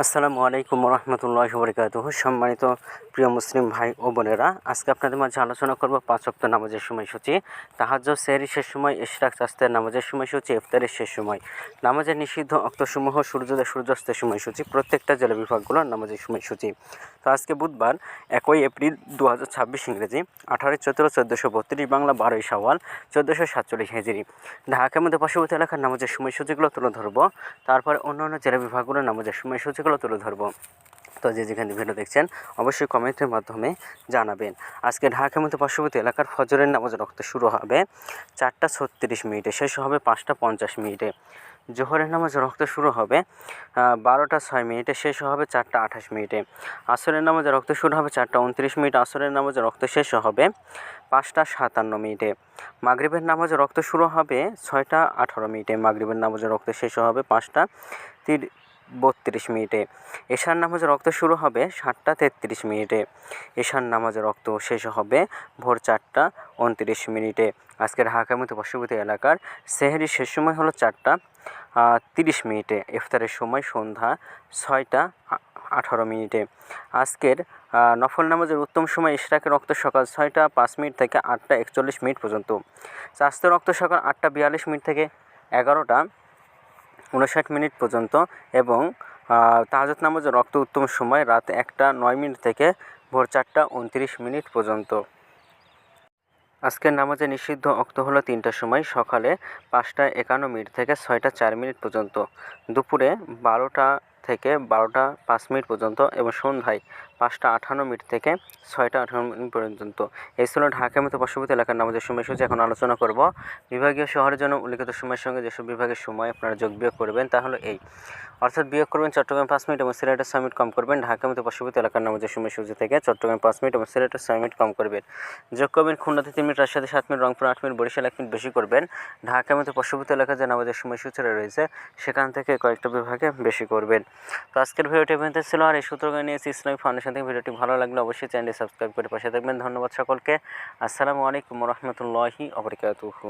আসসালামু আলাইকুম রহমতুল্লাহি ওয়া বারাকাতুহু। সম্মানিত প্রিয় মুসলিম ভাই ও বোনেরা, আজকে আপনাদের মাঝে আলোচনা করব 5 ওয়াক্ত নামাজের সময়সূচি, তাহাজ্জুদ, সেহরি শেষ সময়, ইশরাক, চাস্তের নামাজের সময়সূচি, ইফতারের শেষ সময়, নামাজের নিষিদ্ধ অক্তসমূহ, সূর্যোদয় সূর্যাস্তের সময়সূচি, প্রত্যেকটা জেলা বিভাগগুলোর নামাজের সময়সূচি। তো আজকে বুধবার 1 এপ্রিল 2026 ইংরেজি, 18 চৈত্র 1432 বাংলা, 12 শাওয়াল 1447 হিজরি। ঢাকার মধ্যে পার্শ্ববর্তী এলাকার নামাজের সময়সূচিগুলো তুলে ধরবো, তারপরে অন্যান্য জেলা বিভাগগুলোর নামাজের সময়সূচিগুলো তুলে ধরবো। তো যেখানে ভিডিও দেখছেন অবশ্যই কমেন্টের মাধ্যমে জানাবেন। আজকে ঢাকার মধ্যে পার্শ্ববর্তী এলাকার ফজরের নামাজ রক্ত শুরু হবে 4:36 শেষ হবে 5:50। জোহরের নামাজ রক্ত শুরু হবে 12:06 শেষ হবে 4:28। আসরের নামাজে রক্ত শুরু হবে 4:29, আসরের নামাজে রক্ত শেষ হবে 5:57। মাগরিবের নামাজে রক্ত শুরু হবে 6:18, মাগরিবের নামাজে রক্ত শেষ হবে 5:32। এশার নামাজে রক্ত শুরু হবে 7:33, এশার নামাজে রক্ত শেষ হবে ভোর 4:29। আজকে ঢাকার মধ্যে পার্শ্ববর্তী এলাকার সেহরির শেষ সময় হলো 4:30, ইফতারের সময় সন্ধ্যা 6:18। আজকের নফল নামাজের উত্তম সময় ইশরাকের রক্ত সকাল 6:05 থেকে 8:41 পর্যন্ত, চাস্তের রক্ত সকাল 8:42 থেকে 11:59 পর্যন্ত এবং তাহাজ্জুদ নামাজের রক্ত উত্তম সময় রাত 1:09 থেকে ভোর 4:29 পর্যন্ত। আজকের নামাজে নিষিদ্ধ অক্ত হলো 3টার সময়, সকালে 5:51 থেকে 6:04 পর্যন্ত, দুপুরে 12টা থেকে 12:05 পর্যন্ত এবং সন্ধ্যায় 5:58 থেকে 6:18 পর্যন্ত। এই ছিল ঢাকার মতো পার্শ্ববর্তী এলাকার নামাজের সময়সূচি। এখন আলোচনা করব বিভাগীয় শহরের জন্য উল্লিখিত সময়ের সঙ্গে যেসব বিভাগের সময় আপনারা যোগ বিয়োগ করবেন, তা হলো এই, অর্থাৎ বিয়োগ করবেন চট্টগ্রাম 5 মিনিট এবং সিলেটে 6 মিনিট কম করবেন। ঢাকার মতো পার্শ্ববর্তী এলাকার নামাজের সময়সূচি থেকে চট্টগ্রাম 5 মিনিট এবং সিলেটে 6 মিনিট কম করবেন। যোগ করবেন খুলনাতে 3 মিনিট, রাজশাহীতে 7 minute, Rangpur 8 minute, Barishal 1 minute বেশি করবেন। ঢাকার মতো পার্শ্ববর্তী এলাকার যে নামাজের সময়সূচিটা রয়েছে সেখান থেকে কয়েকটা বিভাগে বেশি করবেন। তো আজকের ভিডিওটি পর্যন্ত ছিল, আর এই সূত্রগুলো নিয়েছি ইসলামিক ফাউন্ডেশন থেকে। ভিডিওটি ভালো লাগলে অবশ্যই চ্যানেলটি সাবস্ক্রাইব করে পাশে থাকবেন। ধন্যবাদ সকলকে। আসসালামু আলাইকুম রহমতুল্লাহি ওয়া বারাকাতুহু।